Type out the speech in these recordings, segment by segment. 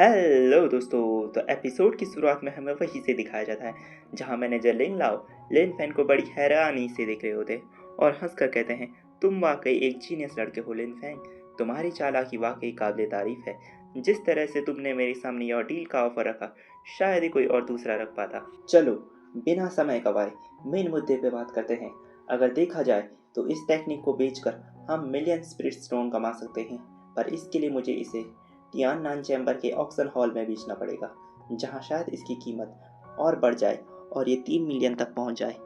Hello दोस्तों। तो episode की शुरुआत में हमें वहीं से दिखाया जाता है जहां मैनेजर लिंग लाओ लिन फैन को बड़ी हैरानी से देख रहे होते हैं और हंसकर कहते हैं, तुम वाकई एक जीनियस लड़के हो लिन फैंग। तुम्हारी चालाकी वाकई काबिले तारीफ है। जिस तरह से तुमने मेरे सामने यह डील का ऑफर रखा, शायद ही कोई और दूसरा रख पाता। चलो बिना समय गवाए मेन मुद्दे पे बात करते हैं। अगर देखा जाए तो इस टेक्निक को बेचकर हम मिलियन स्पिरिट स्टोन कमा सकते हैं, पर इसके लिए मुझे इसे टियाननान चैम्बर के ऑक्शन हॉल में बेचना पड़ेगा, जहां शायद इसकी कीमत और बढ़ जाए और ये 3 मिलियन तक पहुंच जाए।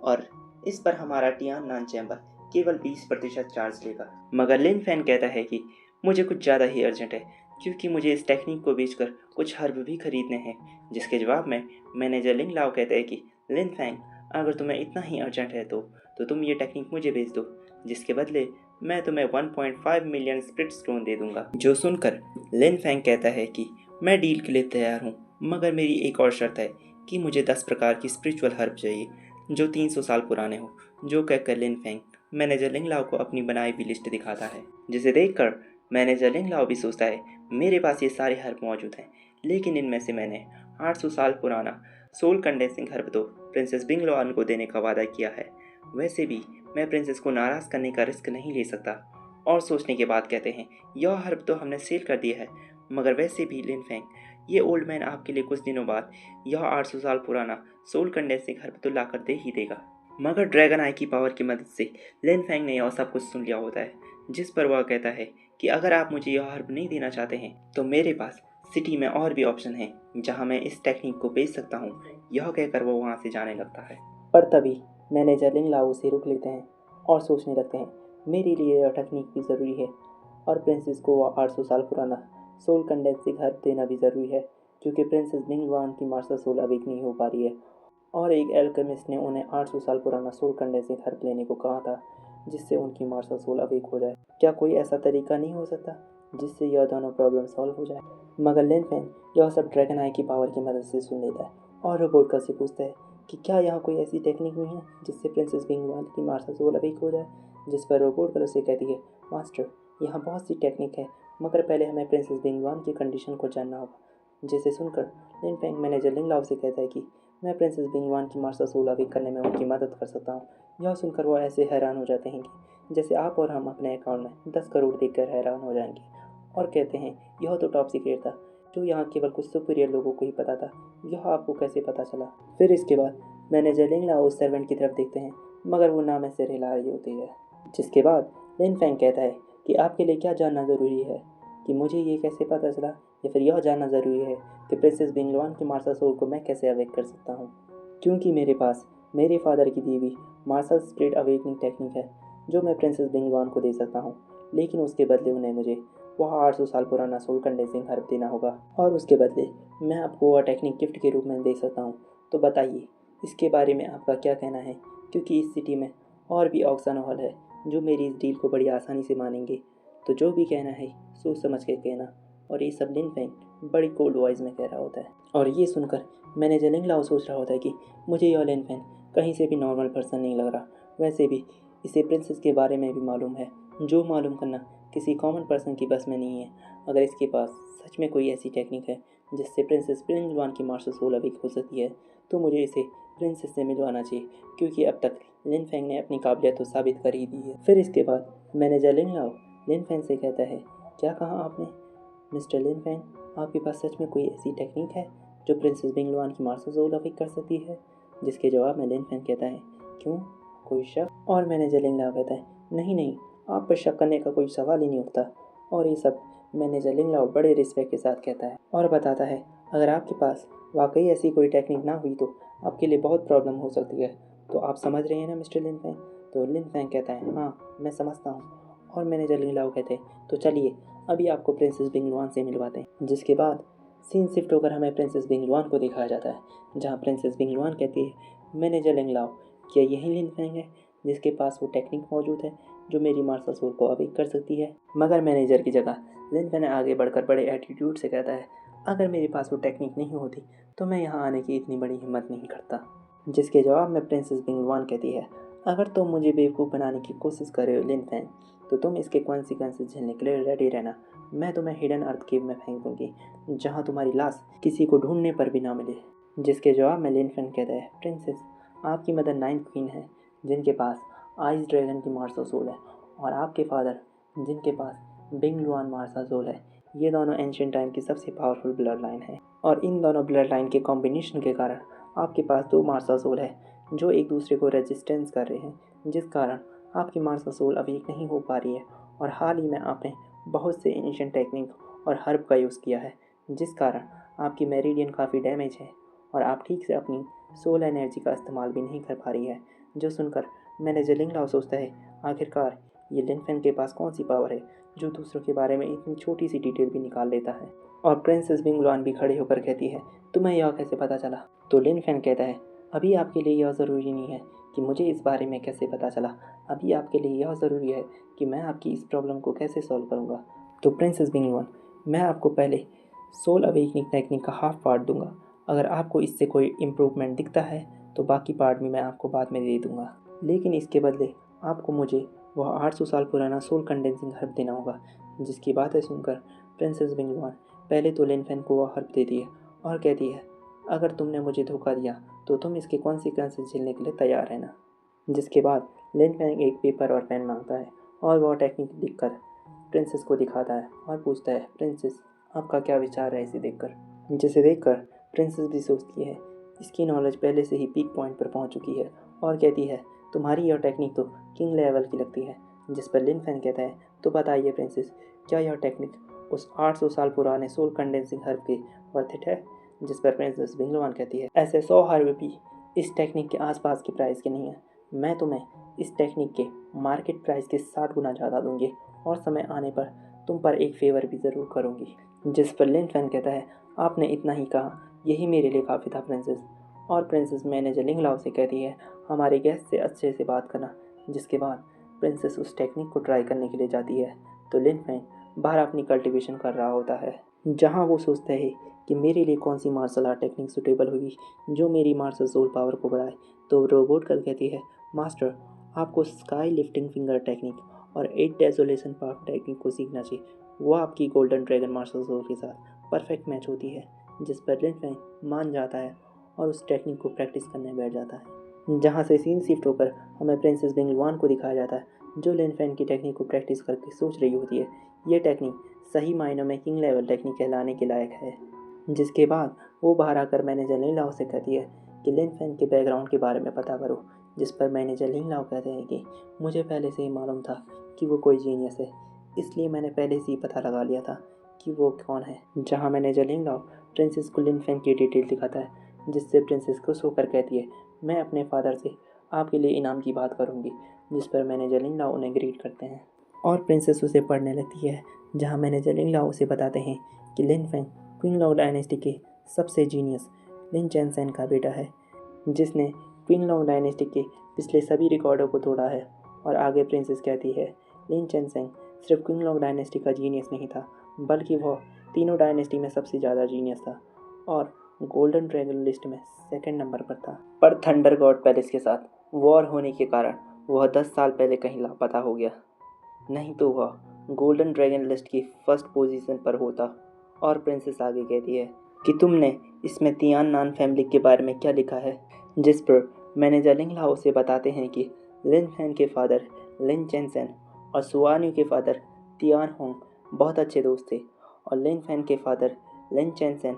और इस पर हमारा टियाननान चैम्बर केवल 20% चार्ज लेगा। मगर लिन फैन कहता है कि मुझे कुछ ज़्यादा ही अर्जेंट है, क्योंकि मुझे इस टेक्निक को बेचकर कुछ हर्ब भी खरीदने हैं। जिसके जवाब में मैनेजर लिंग लाओ कहते हैं कि लिन फैंग, अगर तुम्हें इतना ही अर्जेंट है तो तुम ये टेक्निक मुझे बेच दो, जिसके बदले मैं तुम्हें 1.5 मिलियन स्प्रिट स्टोन दे दूंगा। जो सुनकर लिन फैंग कहता है कि मैं डील के लिए तैयार हूँ, मगर मेरी एक और शर्त है कि मुझे 10 प्रकार की स्पिरिचुअल हर्ब चाहिए जो 300 साल पुराने हो। जो कहकर लिन फैंग मैनेजर लिंग लाओ को अपनी बनाई हुई लिस्ट दिखाता है, जिसे देखकर मैनेजर लिंग लाओ भी सोचता है, मेरे पास ये सारे हर्ब मौजूद हैं, लेकिन इनमें से मैंने 800 साल पुराना सोल कंडेंसिंग हर्ब तो प्रिंसेस बिंगलोआन को देने का वादा किया है। वैसे भी मैं प्रिंसेस को नाराज़ करने का रिस्क नहीं ले सकता। और सोचने के बाद कहते हैं, यह हर्ब तो हमने सेल कर दिया है, मगर वैसे भी लिन फैंग, ये ओल्ड मैन आपके लिए कुछ दिनों बाद यह 800 साल पुराना सोल कंडेंसिंग हर्ब तो लाकर दे ही देगा। मगर ड्रैगन आई की पावर की मदद से लिन फैंग ने यह सब कुछ सुन लिया होता है, जिस पर वह कहता है कि अगर आप मुझे यह हर्ब नहीं देना चाहते हैं तो मेरे पास सिटी में और भी ऑप्शन है जहां मैं इस टेक्निक को बेच सकता हूं। यह कहकर वो वहां से जाने लगता है। पर तभी मैनेजर लिंग लाओ से रुक लेते हैं और सोचने लगते हैं, मेरे लिए यह टेक्निक भी ज़रूरी है और प्रिंसेस को वह 800 साल पुराना सोल कंडेंसिंग हर्ब देना भी ज़रूरी है, क्योंकि प्रिंसेस बिंगवान की मास्टर सोल अवेक नहीं हो पा रही है और एक एल्केमिस्ट ने उन्हें 800 साल पुराना सोल कंडेंसिंग हर्ब लेने को कहा था, जिससे उनकी मास्टर सोल अवेक हो जाए। क्या कोई ऐसा तरीका नहीं हो सकता जिससे यह दोनों प्रॉब्लम सॉल्व हो जाए? मगर लिन फैन यह सब ड्रैगन आई की पावर की मदद से सुन लेता है और रोबोटका से पूछता है कि क्या यहाँ कोई ऐसी टेक्निक नहीं है जिससे प्रिंसेस बिंगवाल की मास्टर सोल अवेक हो जाए। जिस पर रोबोटका उसे कहती है, मास्टर, यहाँ बहुत सी टेक्निक है, मगर पहले हमें प्रिंसेस बिंगवान की कंडीशन को जानना होगा। जिसे सुनकर लिन फैंग मैनेजर लिंग लाओ से कहता है कि मैं प्रिंसेस बिंगवान की मास्टर सोल अवेक करने में उनकी मदद कर सकता हूँ। यह सुनकर वो ऐसे हैरान हो जाते हैं कि जैसे आप और हम अपने अकाउंट में 10 करोड़ देखकर हैरान हो जाएंगे, और कहते हैं, यह तो टॉप सीक्रेट था जो यहाँ केवल कुछ सुपीरियर लोगों को ही पता था, यह आपको कैसे पता चला? फिर इसके बाद मैनेजर लिंग लाओ उस सर्वेंट की तरफ देखते हैं, मगर वो नाम से हिला रही होती है। जिसके बाद लिन फैंग कहता है कि आपके लिए क्या जानना ज़रूरी है, कि मुझे ये कैसे पता चला, या फिर यह जानना ज़रूरी है कि प्रिंसेस बिंगलोआन की मार्शल सोल को मैं कैसे अवेक कर सकता हूँ, क्योंकि मेरे पास मेरे फादर की दी हुई मार्शल स्पिरिट अवेकनिंग टेक्निक है जो मैं प्रिंसेस बिंगलोआन को दे सकता हूँ, लेकिन उसके बदले उन्हें मुझे वह 800 साल पुराना सोल कंडेंसिंग हर्ब देना होगा और उसके बदले मैं आपको वह टेक्निक गिफ्ट के रूप में दे सकता हूँ। तो बताइए इसके बारे में आपका क्या कहना है, क्योंकि इस सिटी में और भी ऑक्शन हॉल है जो मेरी इस डील को बड़ी आसानी से मानेंगे। तो जो भी कहना है सोच समझ के कहना। और ये सब लिन फैंग बड़ी कोल्ड वॉइस में कह रहा होता है। और ये सुनकर मैनेजर लिंग लाओ सोच रहा होता है कि मुझे यह लिन फैंग कहीं से भी नॉर्मल पर्सन नहीं लग रहा। वैसे भी इसे प्रिंसेस के बारे में भी मालूम है, जो मालूम करना किसी कॉमन पर्सन की बस में नहीं है। अगर इसके पास सच में कोई ऐसी टेक्निक है जिससे प्रिंसेस बिंगलोआन की मार्शल सोल अवेक हो सकती है, तो मुझे इसे प्रिंसेस से मिलवाना चाहिए, क्योंकि अब तक लिन फैंग ने अपनी काबिलियत तो साबित कर ही दी है। फिर इसके बाद मैनेजर लिंग लाओ लिन फैंग से कहता है, क्या कहा आपने मिस्टर लिन फैंग, आपके पास सच में कोई ऐसी टेक्निक है जो प्रिंसेस बिंगलोआन की मार्शल सोल अवेक कर सकती है? जिसके जवाब में लिन फैंग कहता है, क्यों, कोई शक? और मैनेजर लिंग लाओ कहता है, नहीं नहीं, आप पर शक करने का कोई सवाल ही नहीं उठता। और ये सब मैनेजर लिंग लाओ बड़े रिस्पेक्ट के साथ कहता है और बताता है, अगर आपके पास वाकई ऐसी कोई टेक्निक ना हुई तो आपके लिए बहुत प्रॉब्लम हो सकती है। तो आप समझ रहे हैं ना मिस्टर लिन फैंग? तो लिन फैंग कहता है, हाँ मैं समझता हूँ। और मैनेजर लिंग लाओ कहते हैं, तो चलिए अभी आपको प्रिंसेस बिंगलोआन से मिलवाते हैं। जिसके बाद सीन शिफ्ट होकर हमें प्रिंसेस बिंगलोआन को दिखाया जाता है, जहाँ प्रिंसेस बिंगलोआन कहती है, मैनेजर लिंग लाओ, क्या यही लिन फैंग है जिसके पास वो टेक्निक मौजूद है जो मेरी मार्शल सोल को अवेक कर सकती है? मगर मैनेजर की जगह लिन फैंग आगे बढ़कर बड़े एटीट्यूड से कहता है, अगर मेरे पास वो टेक्निक नहीं होती तो मैं यहाँ आने की इतनी बड़ी हिम्मत नहीं करता। जिसके जवाब में प्रिंसेस बिंगलोआन कहती है, अगर तुम मुझे बेवकूफ़ बनाने की कोशिश कर रहे हो लिन फैंग, तो तुम इसके कॉन्सिक्वेंसेस झेलने के लिए रेडी रहना, मैं तुम्हें हिडन अर्थ केव में फेंक दूंगी, जहाँ तुम्हारी लाश किसी को ढूंढने पर भी ना मिले। जिसके जवाब में लिन फेन कहता है, प्रिंसेस, आपकी मदर नाइन्थ क्वीन है, जिनके पास आइस ड्रैगन की मार्शल सोल है, और आपके फादर जिनके पास बिंग लुआन मार्शल सोल है। ये दोनों एंशिएंट टाइम की सबसे पावरफुल ब्लड लाइन है, और इन दोनों ब्लड लाइन के कॉम्बिनेशन के कारण आपके पास 2 मार्शल सोल है जो एक दूसरे को रेजिस्टेंस कर रहे हैं, जिस कारण आपकी मार्शल सोल अवेक नहीं हो पा रही है। और हाल ही में आपने बहुत से एंशिएंट टेक्निक और हर्ब का यूज़ किया है, जिस कारण आपकी मेरिडियन काफ़ी डैमेज है और आप ठीक से अपनी सोल एनर्जी का इस्तेमाल भी नहीं कर पा रही है। जो सुनकर मैनेजर लिंगलाओ सोचता है, आखिरकार ये लिन फेन के पास कौन सी पावर है जो दूसरों के बारे में इतनी छोटी सी डिटेल भी निकाल लेता है। और प्रिंसेस बिंगलुआन भी खड़े होकर कहती है, तुम्हें यह कैसे पता चला? तो लिन फेन कहता है, अभी आपके लिए यह ज़रूरी नहीं है कि मुझे इस बारे में कैसे पता चला, अभी आपके लिए यह ज़रूरी है कि मैं आपकी इस प्रॉब्लम को कैसे सॉल्व करूँगा। तो प्रिंसेस बिंगलुआन, मैं आपको पहले सोल अवेकनिंग टेक्निक का हाफ पार्ट दूंगा। अगर आपको इससे कोई इम्प्रूवमेंट दिखता है तो बाकी पार्ट भी मैं आपको बाद में दे दूंगा, लेकिन इसके बदले आपको मुझे वह 800 साल पुराना सोल कंडेंसिंग हर्ब देना होगा। जिसकी बातें सुनकर प्रिंसेस बिंगलुआन पहले तो लिन फेन को वह हर्ब देती है और कहती है, अगर तुमने मुझे धोखा दिया तो तुम इसके कॉन्सिक्वेंसेस झेलने के लिए तैयार रहना। जिसके बाद लिन फेन एक पेपर और पेन मांगता है और वह टेक्निक लिखकर प्रिंसेस को दिखाता है और पूछता है, प्रिंसेस, आपका क्या विचार है इसे देखकर? जिसे देखकर प्रिंसेस भी सोचती है, इसकी नॉलेज पहले से ही पीक पॉइंट पर पहुंच चुकी है, और कहती है, तुम्हारी यह टेक्निक तो किंग लेवल की लगती है। जिस पर लिन फेन कहता है, तो बताइए प्रिंसेस, क्या यह टेक्निक उस 800 साल पुराने सोल कंडेंसिंग हर्ब के वर्थ इट है? जिस पर प्रिंसेस बिंगलुआन कहती है, ऐसे 100 हर्ब भी इस टेक्निक के आसपास के प्राइस के नहीं है। मैं तुम्हें इस टेक्निक के मार्केट प्राइस के 60 गुना ज़्यादा दूंगी, और समय आने पर तुम पर एक फेवर भी ज़रूर करूँगी। जिस पर लिन फेन कहता है, आपने इतना ही कहा, यही मेरे लिए काफ़ी था प्रिंसेस। और प्रिंसेस मैनेजर लिंगलाओ से कहती है, हमारे गेस्ट से अच्छे से बात करना। जिसके बाद प्रिंसेस उस टेक्निक को ट्राई करने के लिए जाती है। तो लिन फेन बाहर अपनी कल्टीवेशन कर रहा होता है, जहाँ वो सोचता है कि मेरे लिए कौन सी मार्शल आर्ट टेक्निक सूटेबल होगी जो मेरी मार्शल सोल पावर को बढ़ाए। तो रोबोट गर्ल कहती है, मास्टर, आपको स्काई लिफ्टिंग फिंगर टेक्निक और 8 डेजोलेशन पाथ टेक्निक को सीखना चाहिए। वो आपकी गोल्डन ड्रैगन मार्शल सोल के साथ परफेक्ट मैच होती है। जिस पर लिन फेन मान जाता है और उस टेक्निक को प्रैक्टिस करने बैठ जाता है। जहाँ से सीन शिफ्ट होकर हमें प्रिंसेस बिंगलुआन को दिखाया जाता है, जो लिन फेन की टेक्निक को प्रैक्टिस करके सोच रही होती है, ये टेक्निक सही मायनों में किंग लेवल टेक्निक कहलाने के लायक है। जिसके बाद वो बाहर आकर मैनेजर लिंगलाओ से कहती है कि लिन फेन के बैकग्राउंड के बारे में पता करो। जिस पर मैनेजर लिंगलाओ कहते हैं कि मुझे पहले से ही मालूम था कि वो कोई जीनियस है, इसलिए मैंने पहले से ही पता लगा लिया था कि वो कौन है। जहाँ मैनेजर लिंगलाओ प्रिंसेस को लिन फेन की डिटेल दिखाता है, जिससे प्रिंसेस खुश होकर कहती है, मैं अपने फादर से आपके लिए इनाम की बात करूँगी। जिस पर मैनेजर लिंगलाओ उन्हें ग्रीट करते हैं और प्रिंसेस उसे पढ़ने लगती है, जहाँ मैनेजर लिंगलाओ उसे बताते हैं कि लिन फेन क्वीन लॉन्ग डायनेस्टी के सबसे जीनियस लिन चैनसेन का बेटा है, जिसने क्वीन लॉन्ग डायनेस्टी के पिछले सभी रिकॉर्डों को तोड़ा है। और आगे प्रिंसेस कहती है, लिन चैनसेन सिर्फ क्वीन लॉन्ग डायनेस्टी का जीनियस नहीं था, बल्कि वह तीनों डायनेस्टी में सबसे ज़्यादा जीनियस था और गोल्डन ड्रैगन लिस्ट में सेकंड नंबर पर था। पर थंडर गॉड पैलेस के साथ वॉर होने के कारण वह 10 साल पहले कहीं लापता हो गया, नहीं तो वह गोल्डन ड्रैगन लिस्ट की फर्स्ट पोजीशन पर होता। और प्रिंसेस आगे कहती है कि तुमने इसमें तियान नान फैमिली के बारे में क्या लिखा है? जिस पर मैनेजर लिंगलाओ से बताते हैं कि लिन फेन के फादर लिन चैनसेन और सुआन्यू के फादर तियान होंग बहुत अच्छे दोस्त थे, और लिन फेन के फादर लिन चैनसेन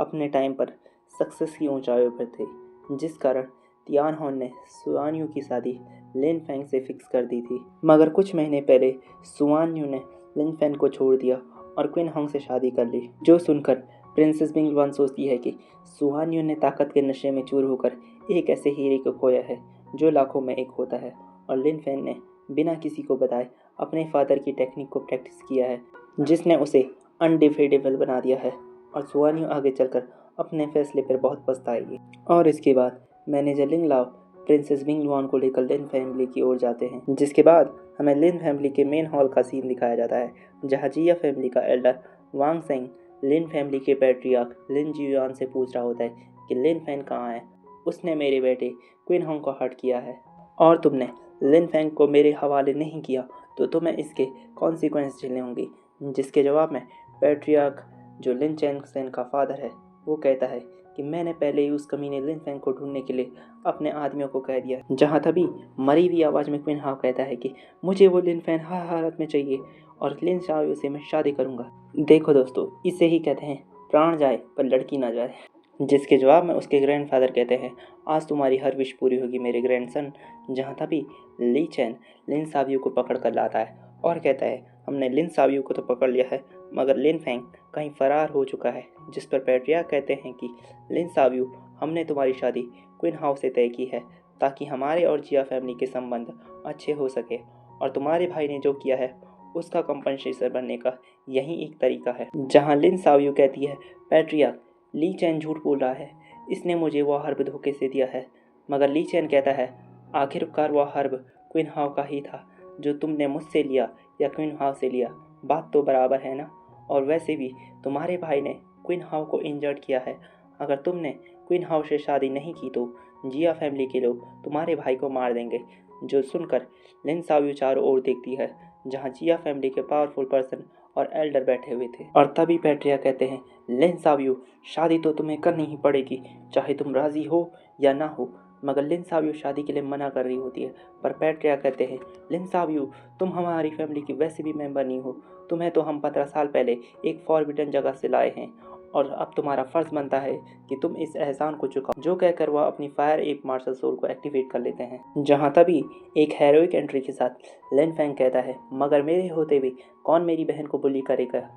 अपने टाइम पर सक्सेस की ऊंचाइयों पर थे, जिस कारण तियान होंग ने सुआन्यू की शादी लिन फेन से फिक्स कर दी थी। मगर कुछ महीने पहले सुआन्यू ने लिन फेन को छोड़ दिया और क्वीन होंग से शादी कर ली। जो सुनकर प्रिंसेस बिंगलुआन सोचती है कि सुहान्यू ने ताकत के नशे में चूर होकर एक ऐसे हीरे को खोया है जो लाखों में एक होता है, और लिन फेन ने बिना किसी को बताए अपने फादर की टेक्निक को प्रैक्टिस किया है, जिसने उसे अनडिफेटेबल बना दिया है। और सुहान्यू आगे चलकर अपने फैसले पर बहुत पछताएगी। और इसके बाद मैनेजर लिंगलाओ प्रिंसेस बिंगलुआन को लेकर लिन फैमिली की ओर जाते हैं, जिसके बाद हमें लिन फैमिली के मेन हॉल का सीन दिखाया जाता है, जहाँ जिया फैमिली का एल्डर वांग सेंग लिन फैमिली के पैट्रियार्क लिन जियान से पूछ रहा होता है कि लिन फैन कहाँ है? उसने मेरे बेटे क्वीन होंग को हर्ट किया है, और तुमने लिन फैंग को मेरे हवाले नहीं किया तो तुम्हें इसके कॉन्सिक्वेंस झेलने होंगे। जिसके जवाब में पैट्रियार्क जो लिन चैंगसेन का फादर है वो कहता है कि मैंने पहले ही उस कमीने लिन फैंग को ढूंढने के लिए अपने आदमियों को कह दिया। जहाँ तभी मरी हुई आवाज़ में क्विन हाउ कहता है कि मुझे वो लिन फैन हर हालत में चाहिए और लिन शाओ से मैं शादी करूँगा। देखो दोस्तों, इसे ही कहते हैं प्राण जाए पर लड़की ना जाए। जिसके जवाब में उसके ग्रैंडफादर कहते हैं आज तुम्हारी हर विश पूरी होगी मेरे ग्रैंडसन। जहाँ तभी ली चैन लिन सावियो को पकड़ कर लाता है और कहता है हमने लिन सावियो को तो पकड़ लिया है मगर लिन फैंग कहीं फरार हो चुका है। जिस पर पैट्रियार्क कहते हैं कि लिन सावियो हमने तुम्हारी शादी क्वीन हाउ से तय की है ताकि हमारे और जिया फैमिली के संबंध अच्छे हो सके और तुम्हारे भाई ने जो किया है उसका कंपनसेशन बनने का यही एक तरीका है। जहाँ लिन सावियो कहती है पैट्रियार्क ली चैन झूठ बोल रहा है, इसने मुझे वह हर्ब धोखे से दिया है। मगर ली चैन कहता है आखिरकार वह हर्ब क्वीन हाउ का ही था जो तुमने मुझसे लिया या क्वीन हाउ से लिया, बात तो बराबर है ना। और वैसे भी तुम्हारे भाई ने क्वीन हाउ को इंजर्ड किया है। अगर तुमने क्वीन हाउ से शादी नहीं की तो जिया फैमिली के लोग तुम्हारे भाई को मार देंगे। जो सुनकर लिन सावियो चारों ओर देखती है जहाँ जिया फैमिली के पावरफुल पर्सन और एल्डर बैठे हुए थे। और तभी पैट्रिया कहते हैं लिन सावियो शादी तो तुम्हें करनी ही पड़ेगी चाहे तुम राजी हो या ना हो। मगर लिन सावियो शादी के लिए मना कर रही होती है पर पैट्रिया कहते हैं लिन सावियो तुम हमारी फैमिली की वैसे भी मेंबर नहीं हो, तुम्हें तो हम 15 साल पहले एक फॉरबिडन जगह से लाए हैं और अब तुम्हारा फर्ज बनता है कि तुम इस एहसान को चुकाओ। जो कहकर वह अपनी फायर एप मार्शल सोल को एक्टिवेट कर लेते हैं। जहाँ तभी एक हेरोइक एंट्री के साथ लिन फैंग कहता है मगर मेरे होते हुए कौन मेरी बहन को बुली करेगा,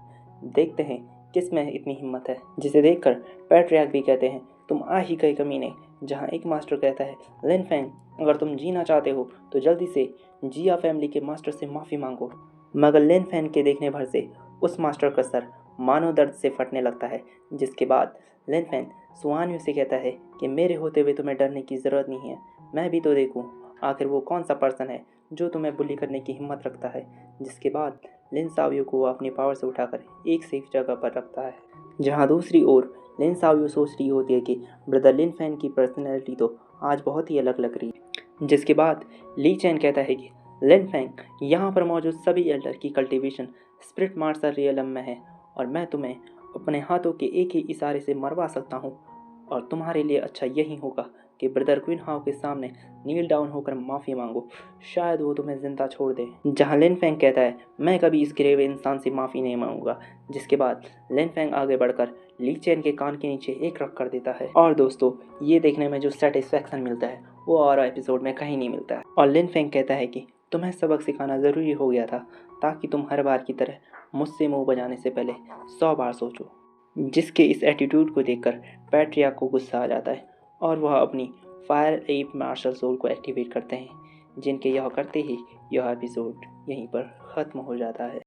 देखते हैं किस में इतनी हिम्मत है। जिसे देखकर पैट्रियार्क भी कहते हैं तुम आ ही गए कमीने। जहाँ एक मास्टर कहता है लिन फैंग अगर तुम जीना चाहते हो तो जल्दी से जिया फैमिली के मास्टर से माफ़ी मांगो। मगर लिन फैंग के देखने भर से उस मास्टर का सर मानो दर्द से फटने लगता है। जिसके बाद लिन फैंग सुआन यू से कहता है कि मेरे होते हुए तुम्हें डरने की ज़रूरत नहीं है, मैं भी तो देखूं आखिर वो कौन सा पर्सन है जो तुम्हें बुली करने की हिम्मत रखता है। जिसके बाद लिन सावियो को अपनी पावर से उठाकर एक सेफ जगह पर रखता है। जहाँ दूसरी ओर लिन सावियो सोच रही होती है कि ब्रदर लिन फैंग की पर्सनैलिटी तो आज बहुत ही अलग लग रही है। जिसके बाद ली चैन कहता है कि लिन फैंग यहाँ पर मौजूद सभी एल्डर की कल्टीवेशन स्पिरिट मार्शल रियलम में है और मैं तुम्हें अपने हाथों के एक ही इशारे से मरवा सकता हूँ और तुम्हारे लिए अच्छा यही होगा कि ब्रदर क्वीन हाउ के सामने नील डाउन होकर माफ़ी मांगो, शायद वो तुम्हें जिंदा छोड़ दे। जहाँ लिन फैंग कहता है मैं कभी इस गिरे हुए इंसान से माफ़ी नहीं मांगूंगा। जिसके बाद लिन फैंग आगे बढ़कर ली चैन के कान के नीचे एक रख कर देता है। और दोस्तों ये देखने में जो सेटिस्फैक्शन मिलता है वो और एपिसोड में कहीं नहीं मिलता है। और लिन फैंग कहता है कि तुम्हें सबक सिखाना ज़रूरी हो गया था ताकि तुम हर बार की तरह मुझसे मुंह बजाने से पहले 100 बार सोचो। जिसके इस एटीट्यूड को देखकर पैट्रियार्क को गुस्सा आ जाता है और वह अपनी फायर एप मार्शल सोल को एक्टिवेट करते हैं। जिनके यह करते ही यह एपिसोड यहीं पर ख़त्म हो जाता है।